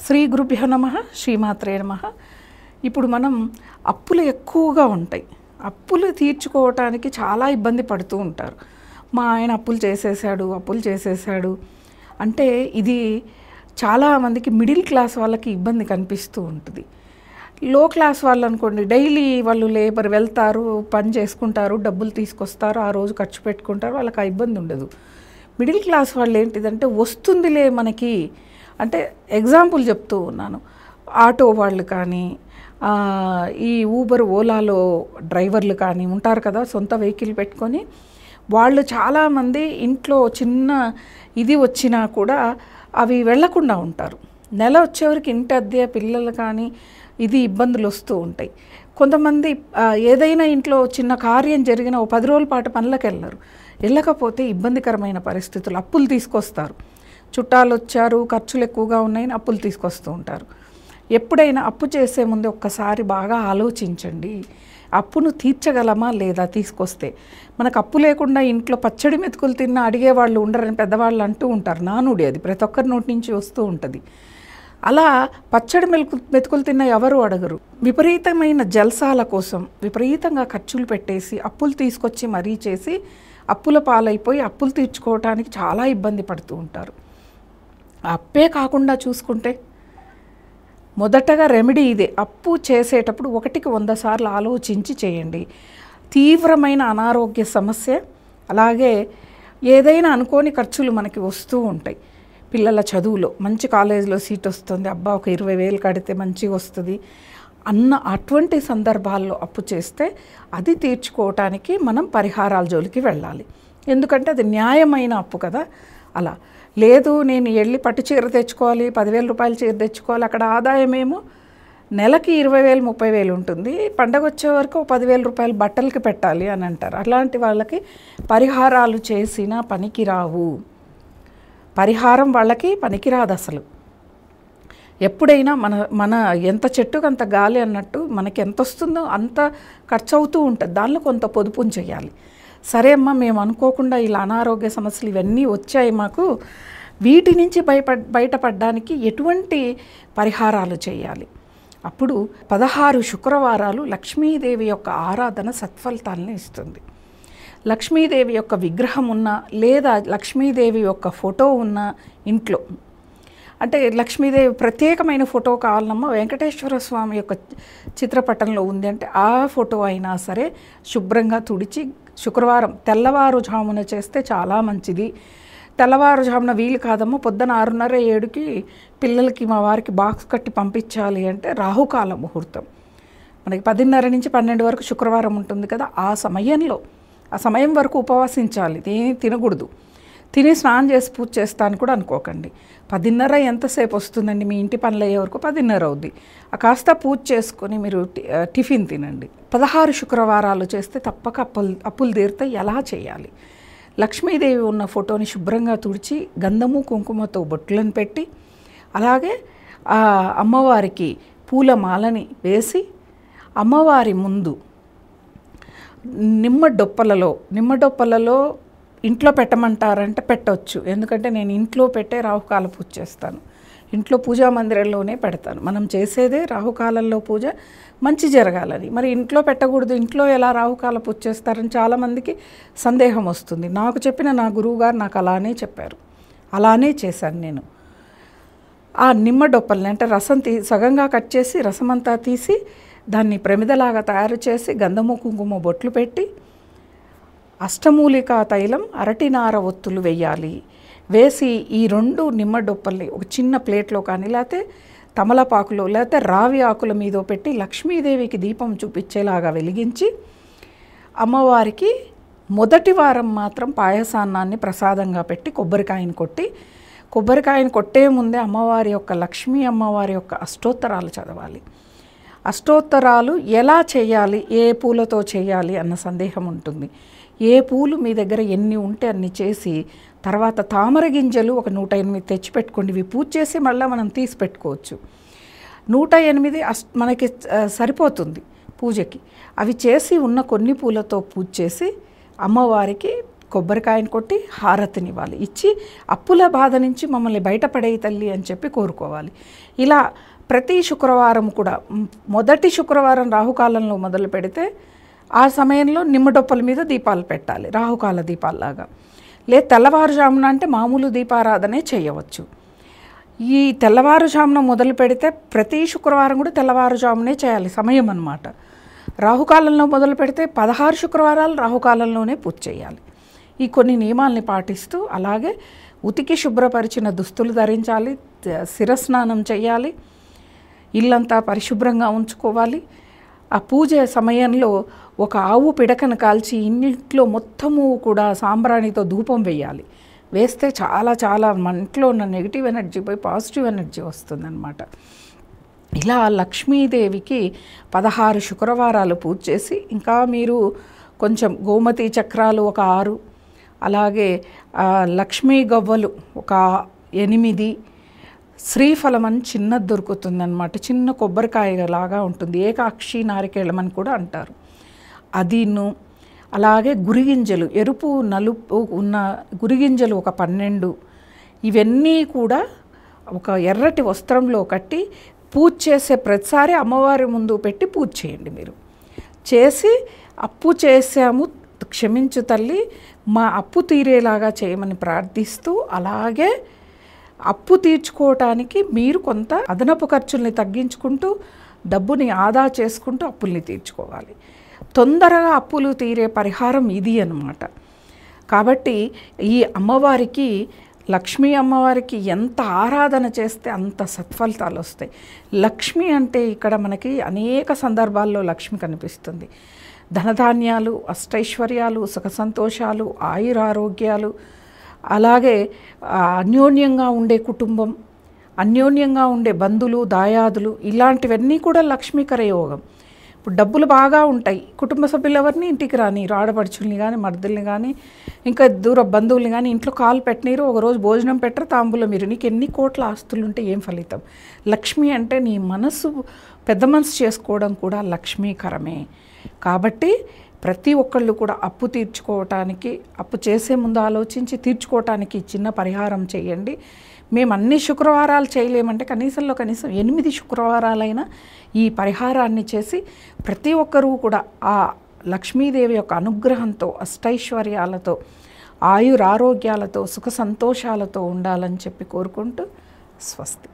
శ్రీ గురుభ్యో నమః శ్రీమాత్రే నమః. ఇప్పుడు మనం అప్పులు ఎక్కువగా ఉంటాయి. అప్పులు తీర్చుకోవటానికి చాలా ఇబ్బంది పడుతూ ఉంటారు. మా ఆయన అప్పులు చేసేసాడు అంటే ఇది చాలామందికి మిడిల్ క్లాస్ వాళ్ళకి ఇబ్బంది కనిపిస్తూ ఉంటుంది. లో క్లాస్ వాళ్ళు అనుకోండి, డైలీ వాళ్ళు లేబర్ వెళ్తారు, పని చేసుకుంటారు, డబ్బులు తీసుకొస్తారు, ఆ రోజు ఖర్చు పెట్టుకుంటారు, వాళ్ళకి ఆ ఇబ్బంది ఉండదు. మిడిల్ క్లాస్ వాళ్ళు ఏంటిదంటే వస్తుందిలే మనకి అంటే ఎగ్జాంపుల్ చెప్తూ ఉన్నాను. ఆటో వాళ్ళు కానీ ఈ ఊబర్ ఓలాలో డ్రైవర్లు కానీ ఉంటారు కదా, సొంత వెహికల్ పెట్టుకొని వాళ్ళు చాలామంది ఇంట్లో చిన్న ఇది వచ్చినా కూడా అవి వెళ్లకుండా ఉంటారు. నెల వచ్చేవరకు ఇంటి అద్దె పిల్లలు కానీ ఇది ఇబ్బందులు వస్తూ ఉంటాయి. కొంతమంది ఏదైనా ఇంట్లో చిన్న కార్యం జరిగిన 10 రోజుల పాటు పనులకు వెళ్ళకపోతే ఇబ్బందికరమైన పరిస్థితులు, అప్పులు తీసుకొస్తారు. చుట్టాలు వచ్చారు, ఖర్చులు ఎక్కువగా ఉన్నాయని అప్పులు తీసుకొస్తూ ఉంటారు. ఎప్పుడైనా అప్పు చేసే ముందు ఒక్కసారి బాగా ఆలోచించండి, అప్పును తీర్చగలమా లేదా. తీసుకొస్తే మనకు అప్పు లేకుండా ఇంట్లో పచ్చడి మెతుకులు తిన్నా అడిగేవాళ్ళు ఉండరని పెద్దవాళ్ళు అంటూ ఉంటారు. నానుడి అది ప్రతి ఒక్కరి నోటి నుంచి వస్తూ ఉంటుంది. అలా పచ్చడి మెతుకులు తిన్న ఎవరు అడగరు. విపరీతమైన జల్సాల కోసం విపరీతంగా ఖర్చులు పెట్టేసి అప్పులు తీసుకొచ్చి మరీ చేసి అప్పుల పాలైపోయి అప్పులు తీర్చుకోవటానికి చాలా ఇబ్బంది పడుతూ ఉంటారు. అప్పే కాకుండా చూసుకుంటే మొదటగా రెమెడీ ఇదే. అప్పు చేసేటప్పుడు 1కి 100 సార్లు ఆలోచించి చేయండి. తీవ్రమైన అనారోగ్య సమస్య, అలాగే ఏదైనా అనుకోని ఖర్చులు మనకి వస్తూ ఉంటాయి. పిల్లల చదువులో మంచి కాలేజీలో సీట్ వస్తుంది, అబ్బా ఒక 20,000 కడితే మంచిగా వస్తుంది అన్న అటువంటి సందర్భాల్లో అప్పు చేస్తే అది తీర్చుకోవటానికి మనం పరిహారాల జోలికి వెళ్ళాలి. ఎందుకంటే అది న్యాయమైన అప్పు కదా. అలా లేదు నేను వెళ్ళి పట్టు చీర తెచ్చుకోవాలి, 10,000 రూపాయల చీర తెచ్చుకోవాలి, అక్కడ ఆదాయం ఏమో నెలకి 20,000 30,000 ఉంటుంది, పండగ వచ్చే వరకు 10,000 రూపాయలు బట్టలకి పెట్టాలి అని అంటారు. అలాంటి వాళ్ళకి పరిహారాలు చేసినా పనికిరావు. పరిహారం వాళ్ళకి పనికిరాదు అసలు. ఎప్పుడైనా మన ఎంత చెట్టుకు అంత గాలి అన్నట్టు మనకి ఎంత వస్తుందో అంత ఖర్చు అవుతూ ఉంటుంది. దానిలో కొంత పొదుపుని చేయాలి. సరే అమ్మ, మేము అనుకోకుండా ఇలా అనారోగ్య సమస్యలు ఇవన్నీ వచ్చాయి మాకు, వీటి నుంచి బయటపడడానికి ఎటువంటి పరిహారాలు చేయాలి. అప్పుడు 16 శుక్రవారాలు లక్ష్మీదేవి యొక్క ఆరాధన సత్ఫలితాలను ఇస్తుంది. లక్ష్మీదేవి యొక్క విగ్రహం ఉన్న లేదా లక్ష్మీదేవి యొక్క ఫోటో ఉన్న ఇంట్లో, అంటే లక్ష్మీదేవి ప్రత్యేకమైన ఫోటో కావాలమ్మా, వెంకటేశ్వర స్వామి యొక్క చిత్రపటంలో ఉంది అంటే ఆ ఫోటో అయినా సరే శుభ్రంగా తుడిచి శుక్రవారం తెల్లవారుజామున చేస్తే చాలా మంచిది. తెల్లవారుజామున వీలు కాదమ్మా, పొద్దున 6:30 7కి పిల్లలకి మా వారికి బాక్స్ కట్టి పంపించాలి అంటే రాహుకాల ముహూర్తం మనకి 10:30 నుంచి 12 వరకు శుక్రవారం ఉంటుంది కదా. ఆ సమయం వరకు ఉపవాసించాలి, ఏమీ తినకూడదు. తిని స్నానం చేసి పూజ చేస్తాను కూడా అనుకోకండి. 10:30 ఎంతసేపు వస్తుందండి, మీ ఇంటి పనులు అయ్యే వరకు 10:30 అవుద్ది. కాస్త పూజ చేసుకొని మీరు టిఫిన్ తినండి. 16 శుక్రవారాలు చేస్తే తప్పక అప్పులు తీరుతాయి. ఎలా చేయాలి? లక్ష్మీదేవి ఉన్న ఫోటోని శుభ్రంగా తుడిచి గంధము కుంకుమతో బొట్లను పెట్టి, అలాగే అమ్మవారికి పూల మాలని వేసి అమ్మవారి ముందు నిమ్మడొప్పలలో ఇంట్లో పెట్టమంటారంటే పెట్టవచ్చు. ఎందుకంటే నేను ఇంట్లో పెట్టే రాహుకాల పూజ చేస్తాను, ఇంట్లో పూజా మందిరంలోనే పెడతాను. మనం చేసేదే రాహుకాలంలో పూజ మంచి జరగాలని. మరి ఇంట్లో పెట్టకూడదు, ఇంట్లో ఎలా రాహుకాల పూజ చేస్తారని చాలామందికి సందేహం వస్తుంది. నాకు చెప్పిన నా గురువుగారు నాకు అలానే చెప్పారు, అలానే చేశాను నేను. ఆ నిమ్మడొప్పల్ని అంటే రసం సగంగా కట్ చేసి రసమంతా తీసి దాన్ని ప్రమిదలాగా తయారు చేసి గంధము కుంకుమ బొట్లు పెట్టి అష్టమూలికా తైలం అరటినార ఒత్తులు వేయాలి. వేసి ఈ 2 నిమ్మడొప్పల్ని ఒక చిన్న ప్లేట్లో కానీ లేకపోతే తమలపాకులో లేకపోతే రావి ఆకుల మీద పెట్టి లక్ష్మీదేవికి దీపం చూపించేలాగా వెలిగించి అమ్మవారికి మొదటి వారం మాత్రం పాయసాన్నాన్ని ప్రసాదంగా పెట్టి కొబ్బరికాయను కొట్టే ముందే అమ్మవారి యొక్క లక్ష్మీ అమ్మవారి యొక్క అష్టోత్తరాలు చదవాలి. అష్టోత్తరాలు ఎలా చేయాలి, ఏ పూలతో చేయాలి అన్న సందేహం ఉంటుంది. ఏ పూలు మీ దగ్గర ఎన్ని ఉంటే అన్ని చేసి తర్వాత తామర గింజలు ఒక 108 తెచ్చిపెట్టుకోండి. ఇవి పూజ చేసి మళ్ళీ మనం తీసి పెట్టుకోవచ్చు. 108 మనకి సరిపోతుంది పూజకి. అవి చేసి ఉన్న కొన్ని పూలతో పూజ చేసి అమ్మవారికి కొబ్బరికాయను కొట్టి హారతినివ్వాలి. ఇచ్చి అప్పుల బాధ నుంచి మమ్మల్ని బయటపడేయి తల్లి అని చెప్పి కోరుకోవాలి. ఇలా ప్రతి శుక్రవారం కూడా మొదటి శుక్రవారం రాహుకాలంలో మొదలు పెడితే ఆ సమయంలో నిమ్మడొప్పల మీద దీపాలు పెట్టాలి, రాహుకాల దీపాల్లాగా. లేదు తెల్లవారుజామున అంటే మామూలు దీపారాధనే చేయవచ్చు. ఈ తెల్లవారుజామున మొదలు పెడితే ప్రతి శుక్రవారం కూడా తెల్లవారుజామునే చేయాలి సమయం అన్నమాట. రాహుకాలంలో మొదలు పెడితే 16 శుక్రవారాలు రాహుకాలంలోనే పూజ చేయాలి. ఈ కొన్ని నియమాల్ని పాటిస్తూ అలాగే ఉతికి శుభ్రపరిచిన దుస్తులు ధరించాలి, శిరస్నానం చేయాలి, ఇల్లంతా పరిశుభ్రంగా ఉంచుకోవాలి. ఆ పూజ సమయంలో ఒక ఆవు పిడకను కాల్చి ఇంట్లో మొత్తము కూడా సాంబ్రాణితో ధూపం వేయాలి. వేస్తే చాలా చాలా మన ఇంట్లో ఉన్న నెగిటివ్ ఎనర్జీ పోయి పాజిటివ్ ఎనర్జీ వస్తుందన్నమాట. ఇలా లక్ష్మీదేవికి 16 శుక్రవారాలు పూజ చేసి, ఇంకా మీరు కొంచెం గోమతి చక్రాలు ఒక 6, అలాగే లక్ష్మీ గవ్వలు ఒక 8, శ్రీఫలం అని చిన్నది దొరుకుతుందన్నమాట, చిన్న కొబ్బరికాయ లాగా ఉంటుంది, ఏకాక్షి నారికేళం అని కూడా అంటారు, అదిను. అలాగే గురిగింజలు, ఎరుపు నలుపు ఉన్న గురిగింజలు ఒక 12, ఇవన్నీ కూడా ఒక ఎర్రటి వస్త్రంలో కట్టి పూజ చేసే ప్రతిసారి అమ్మవారి ముందు పెట్టి పూజ చేయండి. మీరు చేసి అప్పు చేసాము క్షమించు తల్లి, మా అప్పు తీరేలాగా చేయమని ప్రార్థిస్తూ, అలాగే అప్పు తీర్చుకోవటానికి మీరు కొంత అదనపు ఖర్చుల్ని తగ్గించుకుంటూ డబ్బుని ఆదా చేసుకుంటూ అప్పుల్ని తీర్చుకోవాలి. తొందరగా అప్పులు తీరే పరిహారం ఇది అన్నమాట. కాబట్టి ఈ అమ్మవారికి, లక్ష్మీ అమ్మవారికి ఎంత ఆరాధన చేస్తే అంత సత్ఫలితాలు వస్తాయి. లక్ష్మి అంటే ఇక్కడ మనకి అనేక సందర్భాల్లో లక్ష్మి కనిపిస్తుంది. ధనధాన్యాలు, అష్టైశ్వర్యాలు, సుఖ సంతోషాలు, ఆయురారోగ్యాలు, అలాగే అన్యోన్యంగా ఉండే కుటుంబం, అన్యోన్యంగా ఉండే బంధువులు, దాయాదులు, ఇలాంటివన్నీ కూడా లక్ష్మీకర యోగం. ఇప్పుడు డబ్బులు బాగా ఉంటాయి, కుటుంబ సభ్యులెవరిని ఇంటికి రాని, ఆడపడుచుల్ని కానీ మర్దుల్ని కానీ ఇంకా దూర బంధువుల్ని కానీ ఇంట్లో కాలు పెట్టనీరు, ఒకరోజు భోజనం పెట్టరు, తాంబూలం మీరు. నీకు ఎన్ని కోట్ల ఆస్తులు ఉంటే ఏం ఫలితం? లక్ష్మి అంటే నీ మనసు పెద్ద మనసు చేసుకోవడం కూడా లక్ష్మీకరమే. కాబట్టి ప్రతి ఒక్కళ్ళు కూడా అప్పు తీర్చుకోవటానికి, అప్పు చేసే ముందు ఆలోచించి తీర్చుకోవటానికి చిన్న పరిహారం చేయండి. మేము అన్ని శుక్రవారాలు చేయలేమంటే కనీసం 8 శుక్రవారాలైనా ఈ పరిహారాన్ని చేసి ప్రతి ఒక్కరూ కూడా ఆ లక్ష్మీదేవి యొక్క అనుగ్రహంతో, అష్టైశ్వర్యాలతో, ఆయురారోగ్యాలతో, సుఖ సంతోషాలతో ఉండాలని చెప్పి కోరుకుంటూ స్వస్తి.